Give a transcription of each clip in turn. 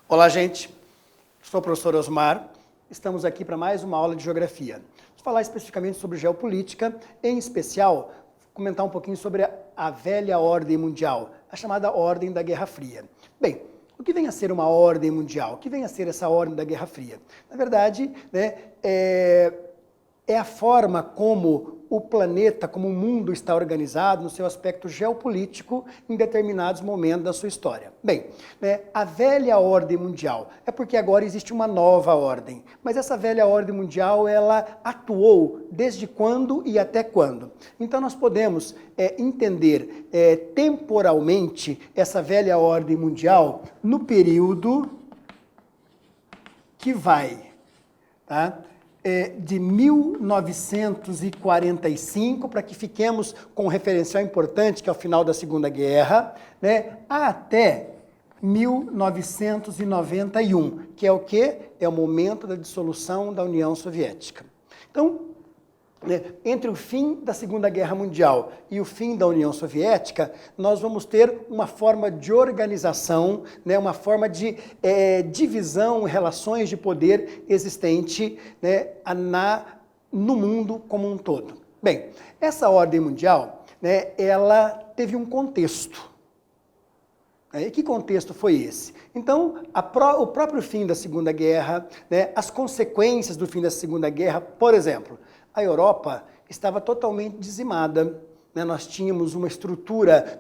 Olá, gente. Sou o professor Osmar. Estamos aqui para mais uma aula de geografia. Vamos falar especificamente sobre geopolítica, em especial, comentar um pouquinho sobre a velha ordem mundial, a chamada Ordem da Guerra Fria. Bem, o que vem a ser uma ordem mundial? O que vem a ser essa Ordem da Guerra Fria? Na verdade, é a forma como o planeta, como o mundo está organizado no seu aspecto geopolítico em determinados momentos da sua história. Bem, a velha ordem mundial é porque agora existe uma nova ordem, mas essa velha ordem mundial, ela atuou desde quando e até quando? Então nós podemos entender temporalmente essa velha ordem mundial no período que vai, tá? De 1945, para que fiquemos com um referencial importante, que é o final da Segunda Guerra, até 1991, que é o quê? É o momento da dissolução da União Soviética. Então, entre o fim da Segunda Guerra Mundial e o fim da União Soviética, nós vamos ter uma forma de organização, uma forma de divisão, relações de poder existente no mundo como um todo. Bem, essa ordem mundial, ela teve um contexto. E que contexto foi esse? Então, o próprio fim da Segunda Guerra, as consequências do fim da Segunda Guerra, por exemplo, a Europa estava totalmente dizimada, nós tínhamos uma estrutura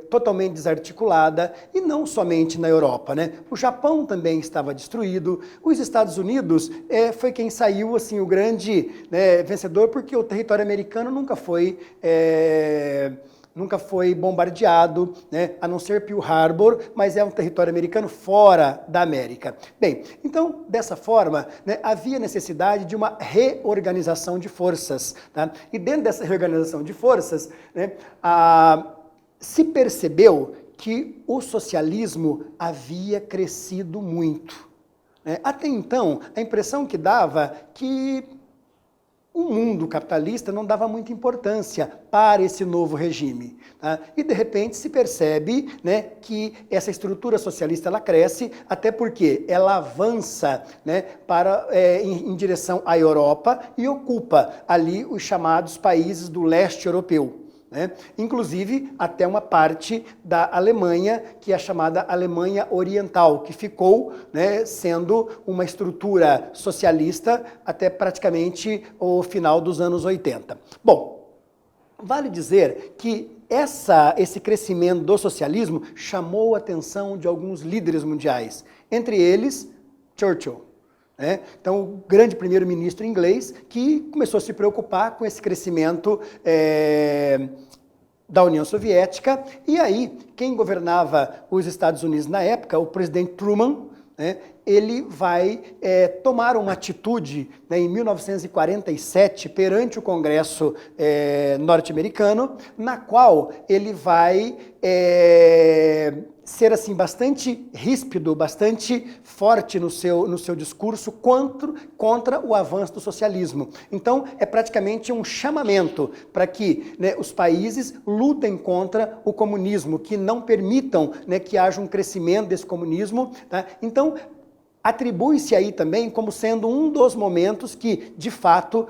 totalmente desarticulada, e não somente na Europa. O Japão também estava destruído, os Estados Unidos foi quem saiu assim, o grande vencedor, porque o território americano nunca foi bombardeado, a não ser Pearl Harbor, mas é um território americano fora da América. Bem, então, dessa forma, havia necessidade de uma reorganização de forças. Tá? E dentro dessa reorganização de forças, se percebeu que o socialismo havia crescido muito. Até então, a impressão que dava que o mundo capitalista não dava muita importância para esse novo regime. Tá? E, de repente, se percebe que essa estrutura socialista ela cresce, até porque ela avança em direção à Europa e ocupa ali os chamados países do leste europeu. Inclusive até uma parte da Alemanha, que é a chamada Alemanha Oriental, que ficou sendo uma estrutura socialista até praticamente o final dos anos 80. Bom, vale dizer que esse crescimento do socialismo chamou a atenção de alguns líderes mundiais, entre eles Churchill. Então, o grande primeiro-ministro inglês que começou a se preocupar com esse crescimento da União Soviética, e aí quem governava os Estados Unidos na época, o presidente Truman, ele vai tomar uma atitude em 1947 perante o Congresso norte-americano, na qual ele vai ser assim bastante ríspido, bastante forte no seu discurso contra o avanço do socialismo. Então, é praticamente um chamamento para que os países lutem contra o comunismo, que não permitam que haja um crescimento desse comunismo. Tá? Então, atribui-se aí também como sendo um dos momentos que, de fato,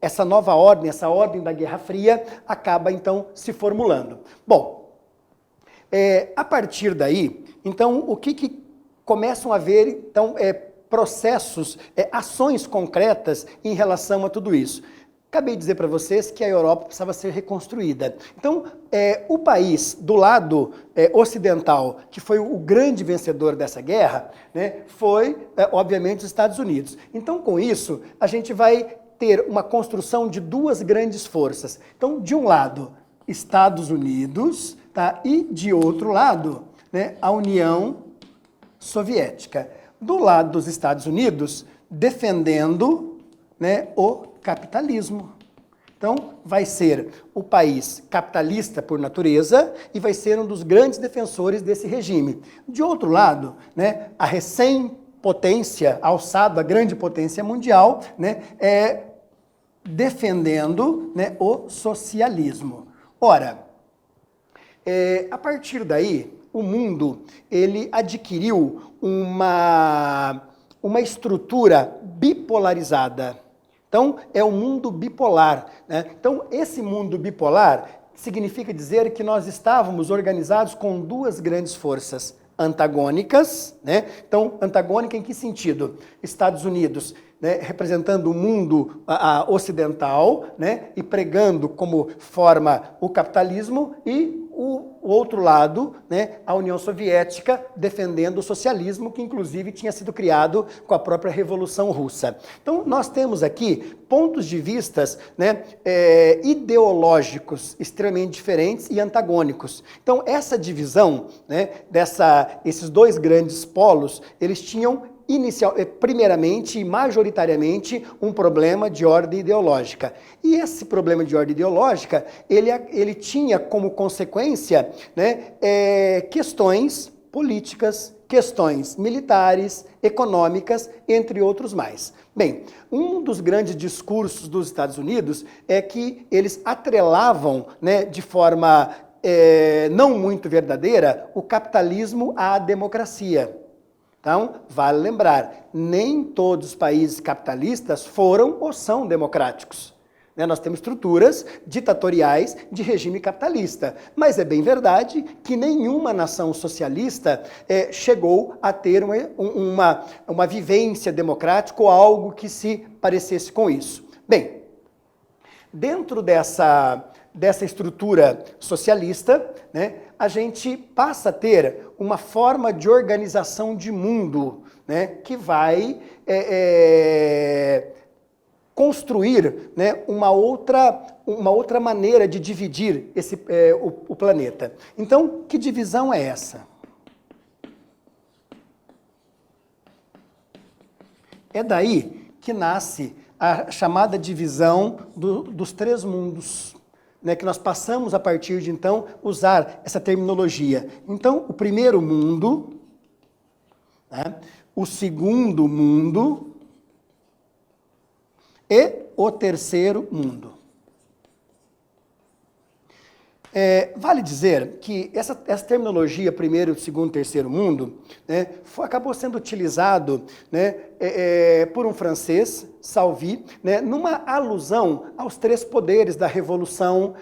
essa nova ordem, essa ordem da Guerra Fria, acaba, então, se formulando. Bom, a partir daí, então, o que começam a haver, então, processos, ações concretas em relação a tudo isso? Acabei de dizer para vocês que a Europa precisava ser reconstruída. Então, o país do lado ocidental, que foi o grande vencedor dessa guerra, foi, obviamente, os Estados Unidos. Então, com isso, a gente vai ter uma construção de duas grandes forças. Então, de um lado, Estados Unidos, tá? E de outro lado, a União Soviética. Do lado dos Estados Unidos, defendendo o capitalismo. Então, vai ser o país capitalista por natureza e vai ser um dos grandes defensores desse regime. De outro lado, a potência, alçado a grande potência mundial, né, defendendo, né, o socialismo. Ora, a partir daí, o mundo ele adquiriu uma estrutura bipolarizada. Então, é um mundo bipolar, né? Então, esse mundo bipolar significa dizer que nós estávamos organizados com duas grandes forças antagônicas, né? Então, antagônica em que sentido? Estados Unidos, né, representando o mundo ocidental, né, e pregando como forma o capitalismo, e o outro lado, né, a União Soviética, defendendo o socialismo, que inclusive tinha sido criado com a própria Revolução Russa. Então, nós temos aqui pontos de vistas, né, ideológicos extremamente diferentes e antagônicos. Então, essa divisão, né, esses dois grandes polos, eles tinham primeiramente e majoritariamente um problema de ordem ideológica. E esse problema de ordem ideológica, ele tinha como consequência, né, questões políticas, questões militares, econômicas, entre outros mais. Bem, um dos grandes discursos dos Estados Unidos é que eles atrelavam, né, de forma não muito verdadeira o capitalismo à democracia. Então, vale lembrar, nem todos os países capitalistas foram ou são democráticos. Nós temos estruturas ditatoriais de regime capitalista, mas é bem verdade que nenhuma nação socialista chegou a ter uma vivência democrática ou algo que se parecesse com isso. Bem, dentro dessa estrutura socialista, né, a gente passa a ter uma forma de organização de mundo, né, que vai construir, né, uma outra maneira de dividir o planeta. Então, que divisão é essa? É daí que nasce a chamada divisão dos três mundos, né, que nós passamos a partir de então usar essa terminologia. Então, o primeiro mundo, né, o segundo mundo e o terceiro mundo. Vale dizer que essa terminologia, primeiro, segundo, terceiro mundo, né, acabou sendo utilizado, né, por um francês, Salvi, né, numa alusão aos três poderes da Revolução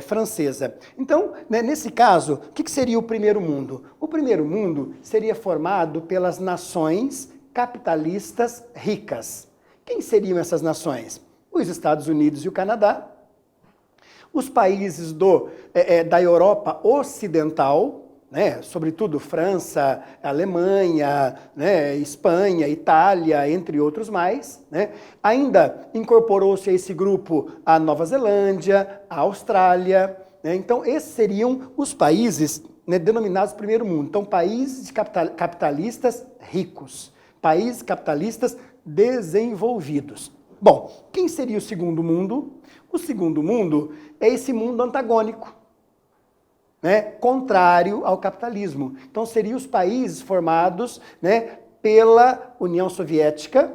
Francesa. Então, né, nesse caso, o que seria o primeiro mundo? O primeiro mundo seria formado pelas nações capitalistas ricas. Quem seriam essas nações? Os Estados Unidos e o Canadá, os países da Europa Ocidental, né, sobretudo França, Alemanha, né, Espanha, Itália, entre outros mais, né. Ainda incorporou-se a esse grupo a Nova Zelândia, a Austrália, né. Então, esses seriam os países, né, denominados primeiro mundo. Então, países capitalistas ricos, países capitalistas desenvolvidos. Bom, quem seria o segundo mundo? O segundo mundo é esse mundo antagônico, né, contrário ao capitalismo. Então, seriam os países formados, né, pela União Soviética,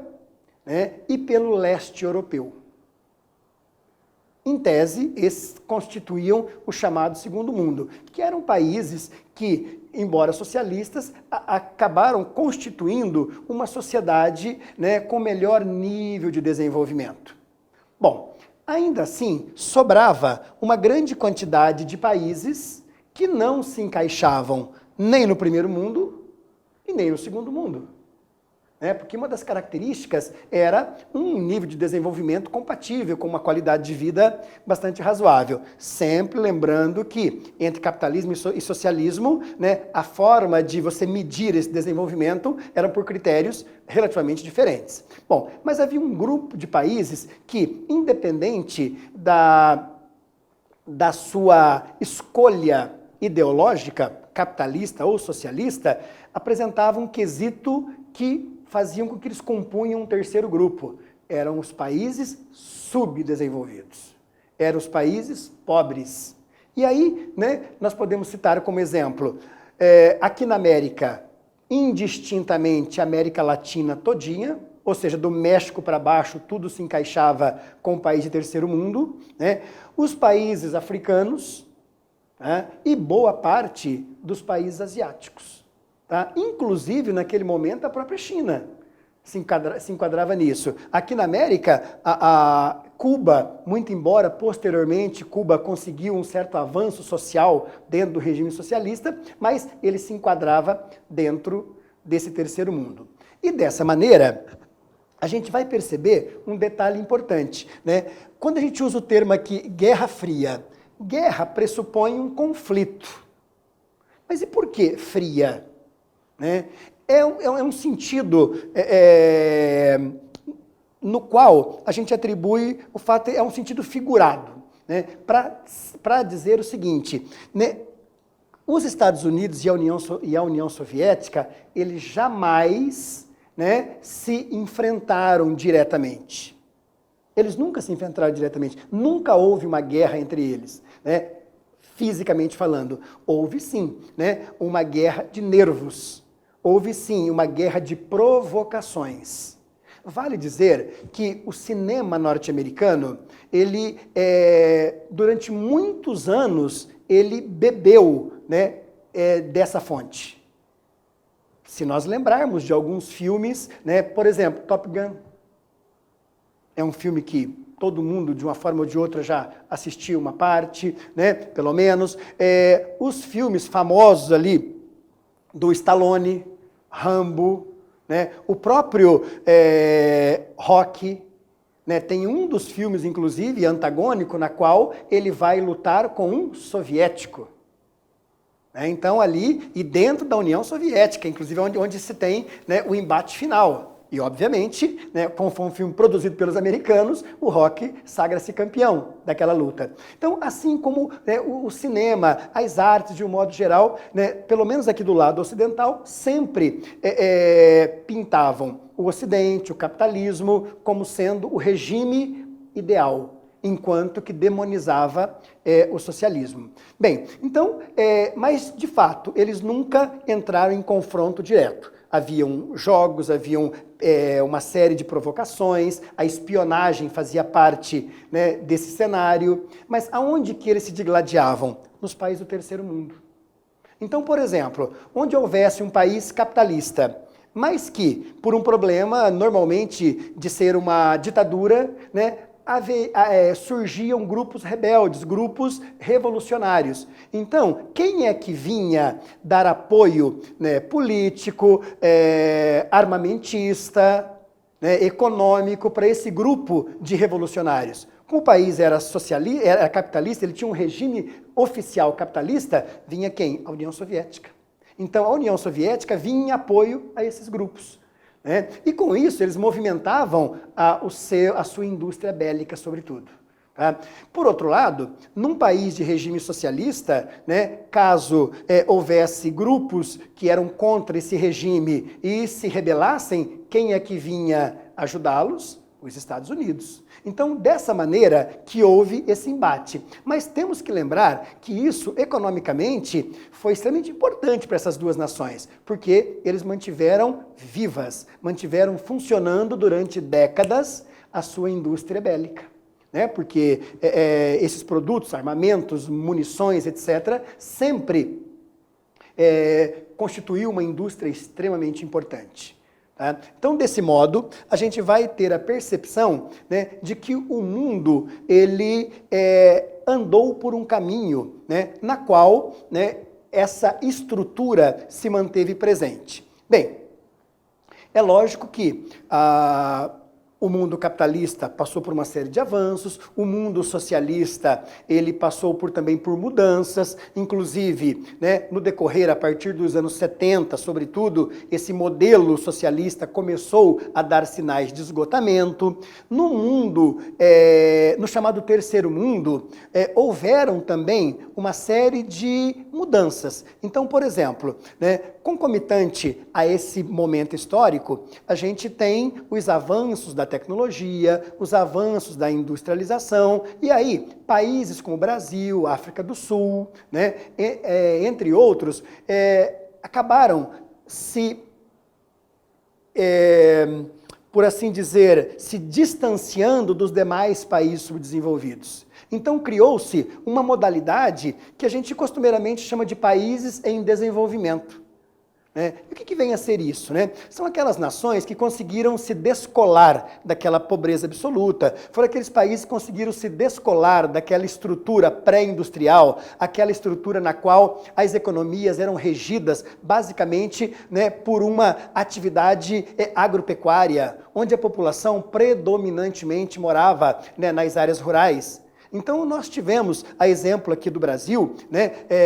né, e pelo leste europeu. Em tese, esses constituíam o chamado segundo mundo, que eram países que, embora socialistas, acabaram constituindo uma sociedade, né, com melhor nível de desenvolvimento. Bom, ainda assim, sobrava uma grande quantidade de países que não se encaixavam nem no primeiro mundo e nem no segundo mundo. Porque uma das características era um nível de desenvolvimento compatível com uma qualidade de vida bastante razoável. Sempre lembrando que entre capitalismo e socialismo, né, a forma de você medir esse desenvolvimento era por critérios relativamente diferentes. Bom, mas havia um grupo de países que, independente da sua escolha ideológica, capitalista ou socialista, apresentavam um quesito que faziam com que eles compunham um terceiro grupo. Eram os países subdesenvolvidos. Eram os países pobres. E aí, né, nós podemos citar como exemplo, aqui na América, indistintamente a América Latina todinha, ou seja, do México para baixo, tudo se encaixava com o país de terceiro mundo, né? Os países africanos, né? E boa parte dos países asiáticos. Tá? Inclusive, naquele momento, a própria China se enquadrava nisso. Aqui na América, a Cuba, muito embora posteriormente Cuba conseguiu um certo avanço social dentro do regime socialista, mas ele se enquadrava dentro desse terceiro mundo. E dessa maneira, a gente vai perceber um detalhe importante, né? Quando a gente usa o termo aqui, Guerra Fria, guerra pressupõe um conflito. Mas e por que fria? Né? É um sentido no qual a gente atribui o fato, é um sentido figurado, né? Para dizer o seguinte, né? Os Estados Unidos e a União Soviética, eles jamais, né, se enfrentaram diretamente. Eles nunca se enfrentaram diretamente, nunca houve uma guerra entre eles, né? Fisicamente falando. Houve sim, né, uma guerra de nervos, houve sim uma guerra de provocações. Vale dizer que o cinema norte-americano, ele, durante muitos anos, ele bebeu, né, dessa fonte. Se nós lembrarmos de alguns filmes, né, por exemplo, Top Gun, é um filme que todo mundo, de uma forma ou de outra, já assistiu uma parte, né, pelo menos. Os filmes famosos ali, do Stallone, Rambo, né, o próprio Rocky, né, tem um dos filmes, inclusive, antagônico, na qual ele vai lutar com um soviético. Então, ali, e dentro da União Soviética, inclusive onde se tem, né, o embate final. E, obviamente, né, como foi um filme produzido pelos americanos, o Rocky sagra-se campeão daquela luta. Então, assim como, né, o cinema, as artes, de um modo geral, né, pelo menos aqui do lado ocidental, sempre pintavam o Ocidente, o capitalismo, como sendo o regime ideal, enquanto que demonizava o socialismo. Bem, então, mas de fato, eles nunca entraram em confronto direto. Haviam jogos, haviam uma série de provocações, a espionagem fazia parte, né, desse cenário, mas aonde que eles se digladiavam? Nos países do terceiro mundo. Então, por exemplo, onde houvesse um país capitalista, mas que, por um problema, normalmente, de ser uma ditadura, né, surgiam grupos rebeldes, grupos revolucionários. Então, quem é que vinha dar apoio, né, político, armamentista, né, econômico para esse grupo de revolucionários? Como o país era capitalista, ele tinha um regime oficial capitalista, vinha quem? A União Soviética. Então, a União Soviética vinha em apoio a esses grupos. Né? E com isso eles movimentavam a sua indústria bélica, sobretudo. Tá? Por outro lado, num país de regime socialista, né, caso houvesse grupos que eram contra esse regime e se rebelassem, quem é que vinha ajudá-los? Os Estados Unidos. Então, dessa maneira que houve esse embate. Mas temos que lembrar que isso, economicamente, foi extremamente importante para essas duas nações, porque eles mantiveram vivas, mantiveram funcionando durante décadas a sua indústria bélica. Né? Porque esses produtos, armamentos, munições, etc., sempre constituiu uma indústria extremamente importante. Então, desse modo, a gente vai ter a percepção, né, de que o mundo ele andou por um caminho, né, na qual, né, essa estrutura se manteve presente. Bem, é lógico que o mundo capitalista passou por uma série de avanços, o mundo socialista ele passou também por mudanças, inclusive, né, no decorrer, a partir dos anos 70, sobretudo, esse modelo socialista começou a dar sinais de esgotamento. No mundo, no chamado terceiro mundo, houveram também uma série de mudanças. Então, por exemplo, né, concomitante a esse momento histórico, a gente tem os avanços da tecnologia, os avanços da industrialização, e aí países como o Brasil, África do Sul, né, entre outros, acabaram por assim dizer, se distanciando dos demais países subdesenvolvidos. Então criou-se uma modalidade que a gente costumeiramente chama de países em desenvolvimento. E o que vem a ser isso? São aquelas nações que conseguiram se descolar daquela pobreza absoluta, foram aqueles países que conseguiram se descolar daquela estrutura pré-industrial, aquela estrutura na qual as economias eram regidas basicamente por uma atividade agropecuária, onde a população predominantemente morava nas áreas rurais. Então, nós tivemos a exemplo aqui do Brasil,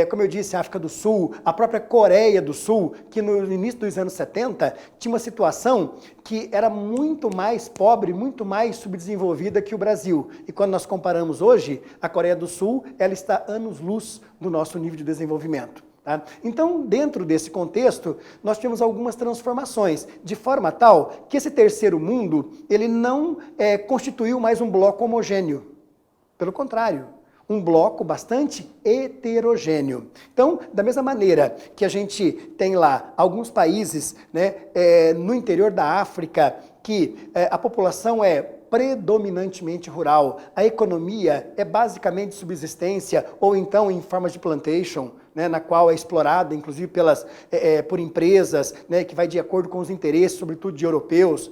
como eu disse, a África do Sul, a própria Coreia do Sul, que no início dos anos 70 tinha uma situação que era muito mais pobre, muito mais subdesenvolvida que o Brasil. E quando nós comparamos hoje, a Coreia do Sul, ela está anos-luz do nosso nível de desenvolvimento. Tá? Então, dentro desse contexto, nós tivemos algumas transformações, de forma tal que esse terceiro mundo, ele não constituiu mais um bloco homogêneo. Pelo contrário, um bloco bastante heterogêneo. Então, da mesma maneira que a gente tem lá alguns países no interior da África que a população é predominantemente rural, a economia é basicamente de subsistência ou então em formas de plantation, na qual é explorada, inclusive por empresas, que vai de acordo com os interesses, sobretudo de europeus.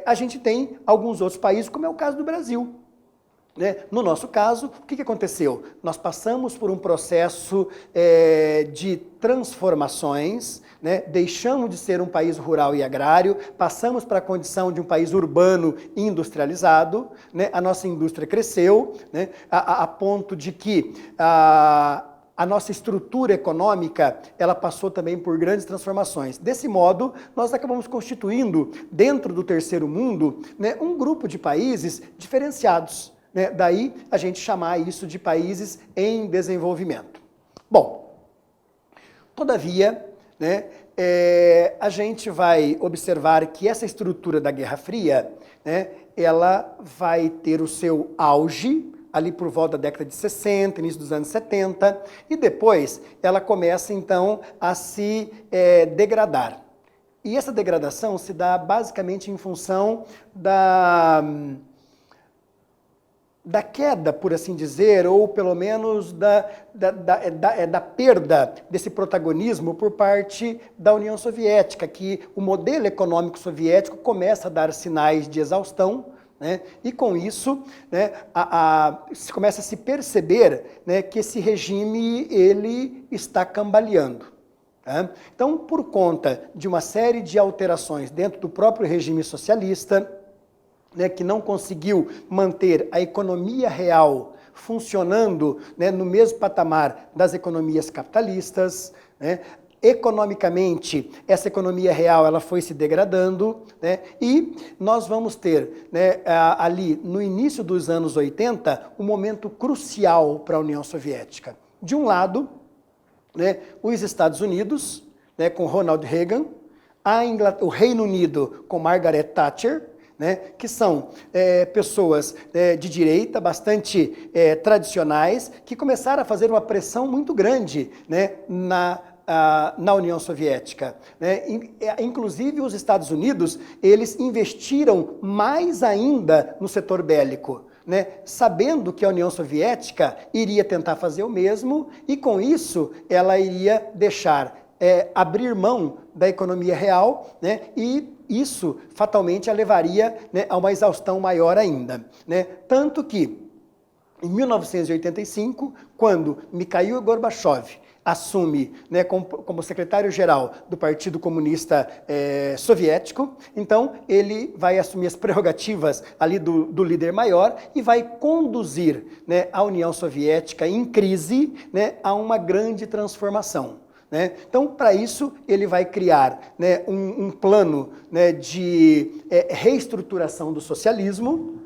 A gente tem alguns outros países, como é o caso do Brasil. No nosso caso, o que aconteceu? Nós passamos por um processo de transformações, deixamos de ser um país rural e agrário, passamos para a condição de um país urbano e industrializado, a nossa indústria cresceu, a ponto de que a nossa estrutura econômica, ela passou também por grandes transformações. Desse modo, nós acabamos constituindo, dentro do terceiro mundo, um grupo de países diferenciados. Daí a gente chamar isso de países em desenvolvimento. Bom, todavia, a gente vai observar que essa estrutura da Guerra Fria, ela vai ter o seu auge ali por volta da década de 60, início dos anos 70, e depois ela começa então a se degradar. E essa degradação se dá basicamente em função da queda, por assim dizer, ou pelo menos da perda desse protagonismo por parte da União Soviética, que o modelo econômico soviético começa a dar sinais de exaustão, e com isso se começa a se perceber que esse regime ele está cambaleando. Então, por conta de uma série de alterações dentro do próprio regime socialista, que não conseguiu manter a economia real funcionando no mesmo patamar das economias capitalistas. Economicamente, essa economia real ela foi se degradando, e nós vamos ter ali no início dos anos 80 um momento crucial para a União Soviética. De um lado, os Estados Unidos, com Ronald Reagan, o Reino Unido com Margaret Thatcher, que são pessoas de direita, bastante tradicionais, que começaram a fazer uma pressão muito grande na União Soviética. Inclusive os Estados Unidos, eles investiram mais ainda no setor bélico, sabendo que a União Soviética iria tentar fazer o mesmo, e com isso ela iria deixar abrir mão da economia real, e isso fatalmente a levaria a uma exaustão maior ainda. Tanto que, em 1985, quando Mikhail Gorbachev assume como secretário-geral do Partido Comunista Soviético, então ele vai assumir as prerrogativas ali do líder maior e vai conduzir a União Soviética em crise a uma grande transformação. Então, para isso, ele vai criar um plano de reestruturação do socialismo.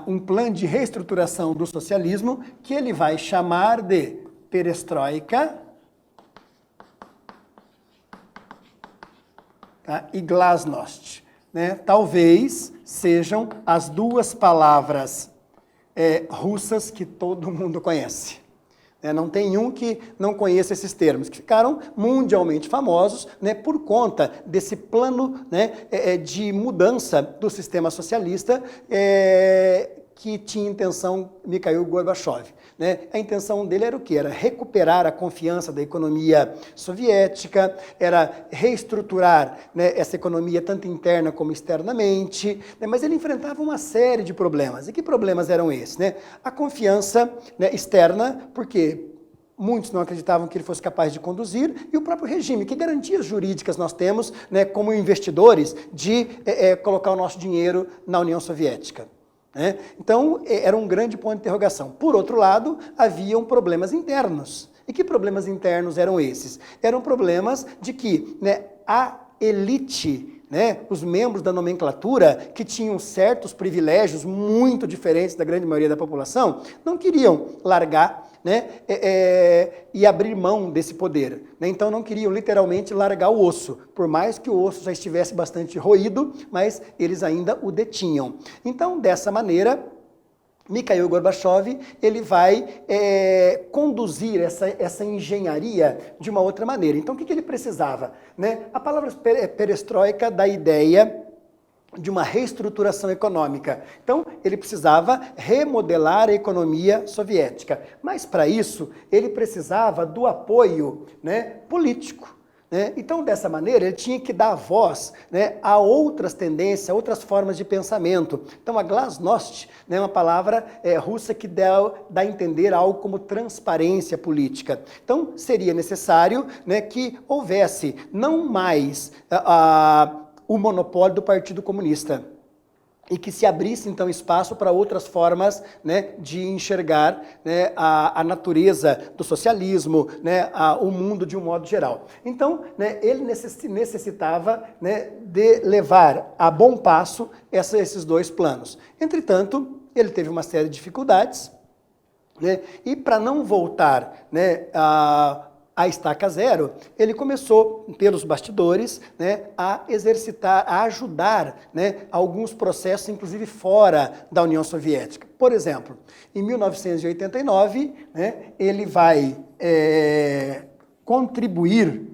Um plano de reestruturação do socialismo que ele vai chamar de perestroika e glasnost. né, talvez sejam as duas palavras russas que todo mundo conhece. Não tem um que não conheça esses termos, que ficaram mundialmente famosos, né, por conta desse plano, né, de mudança do sistema socialista que tinha intenção Mikhail Gorbachev. Né? A intenção dele era o quê? Era recuperar a confiança da economia soviética, era reestruturar, né, essa economia tanto interna como externamente, né? Mas ele enfrentava uma série de problemas. E que problemas eram esses? Né? A confiança, né, externa, porque muitos não acreditavam que ele fosse capaz de conduzir, e o próprio regime. Que garantias jurídicas nós temos, né, como investidores de colocar o nosso dinheiro na União Soviética? Então, era um grande ponto de interrogação. Por outro lado, haviam problemas internos. E que problemas internos eram esses? Eram problemas de que, né, a elite, né, os membros da nomenclatura, que tinham certos privilégios muito diferentes da grande maioria da população, não queriam largar, né, e abrir mão desse poder. Né? Então não queriam literalmente largar o osso, por mais que o osso já estivesse bastante roído, mas eles ainda o detinham. Então, dessa maneira, Mikhail Gorbachev, ele vai conduzir essa engenharia de uma outra maneira. Então, o que ele precisava? Né? A palavra perestroika dá a ideia de uma reestruturação econômica. Então, ele precisava remodelar a economia soviética. Mas, para isso, ele precisava do apoio, né, político. Então, dessa maneira, ele tinha que dar voz, né, a outras tendências, a outras formas de pensamento. Então, a glasnost, né, é uma palavra russa que dá a entender algo como transparência política. Então, seria necessário, né, que houvesse não mais o monopólio do Partido Comunista, e que se abrisse, então, espaço para outras formas, né, de enxergar, né, a natureza do socialismo, né, o mundo de um modo geral. Então, né, ele necessitava, né, de levar a bom passo esses dois planos. Entretanto, ele teve uma série de dificuldades, né, e para não voltar, né, a estaca zero, ele começou, pelos bastidores, né, a exercitar, a ajudar, né, alguns processos, inclusive fora da União Soviética. Por exemplo, em 1989, né, ele vai contribuir,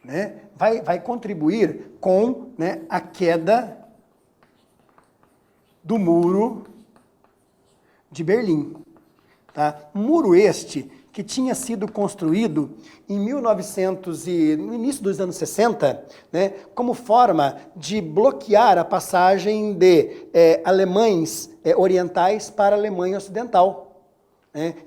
né, vai contribuir com, né, a queda do Muro de Berlim. Tá? Muro este que tinha sido construído em no início dos anos 60, né, como forma de bloquear a passagem de alemães orientais para a Alemanha Ocidental.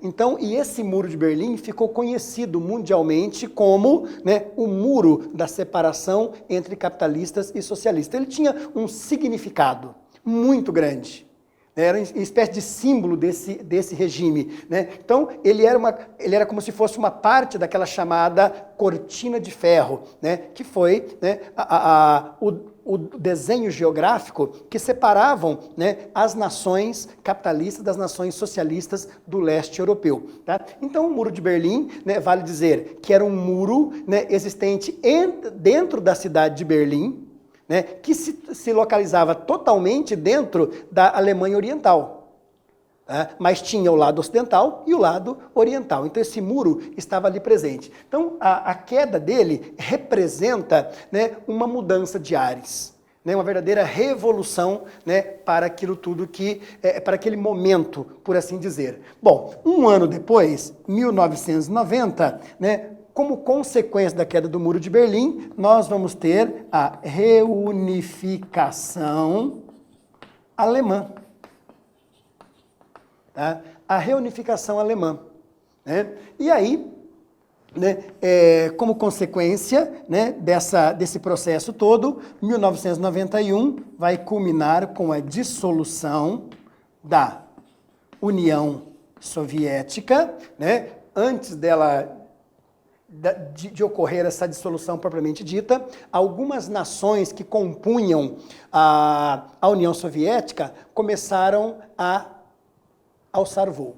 Então, e esse Muro de Berlim ficou conhecido mundialmente como, né, o muro da separação entre capitalistas e socialistas. Ele tinha um significado muito grande. Era uma espécie de símbolo desse regime. Né? Então, ele era como se fosse uma parte daquela chamada cortina de ferro, né? Que foi, né, o desenho geográfico que separavam, né, as nações capitalistas das nações socialistas do leste europeu. Tá? Então, o Muro de Berlim, né, vale dizer que era um muro, né, existente dentro da cidade de Berlim, né, que se localizava totalmente dentro da Alemanha Oriental. Tá? Mas tinha o lado ocidental e o lado oriental. Então, esse muro estava ali presente. Então, a queda dele representa, né, uma mudança de ares, né, uma verdadeira revolução, né, para aquilo tudo para aquele momento, por assim dizer. Bom, um ano depois, 1990, né, como consequência da queda do Muro de Berlim, nós vamos ter a reunificação alemã. Tá? A reunificação alemã. Né? E aí, né, como consequência, né, desse processo todo, 1991 vai culminar com a dissolução da União Soviética, né? Antes de ocorrer essa dissolução propriamente dita, algumas nações que compunham a União Soviética começaram a alçar voo.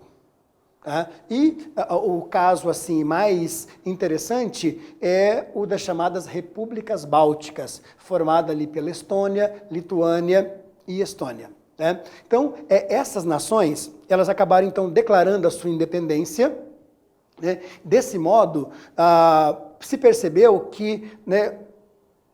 Tá? E o caso assim mais interessante é o das chamadas repúblicas bálticas, formada ali pela Estônia, Lituânia e Estônia. Né? Então, essas nações, elas acabaram então declarando a sua independência. Né? Desse modo, se percebeu que, né,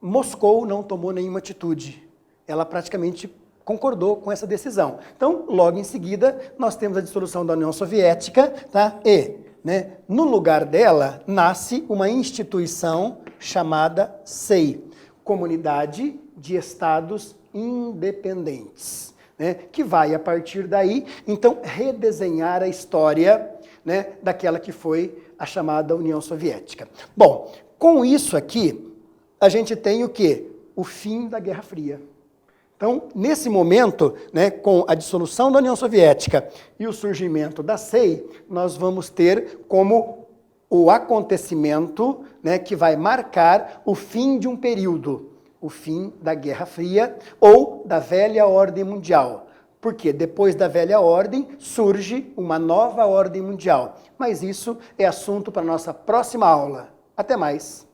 Moscou não tomou nenhuma atitude. Ela praticamente concordou com essa decisão. Então, logo em seguida, nós temos a dissolução da União Soviética, tá? E, né, no lugar dela, nasce uma instituição chamada SEI, Comunidade de Estados Independentes, né, que vai, a partir daí, então, redesenhar a história, né, daquela que foi a chamada União Soviética. Bom, com isso aqui, a gente tem o quê? O fim da Guerra Fria. Então, nesse momento, né, com a dissolução da União Soviética e o surgimento da SEI, nós vamos ter como o acontecimento, né, que vai marcar o fim de um período, o fim da Guerra Fria ou da velha ordem mundial. Porque depois da velha ordem surge uma nova ordem mundial. Mas isso é assunto para a nossa próxima aula. Até mais!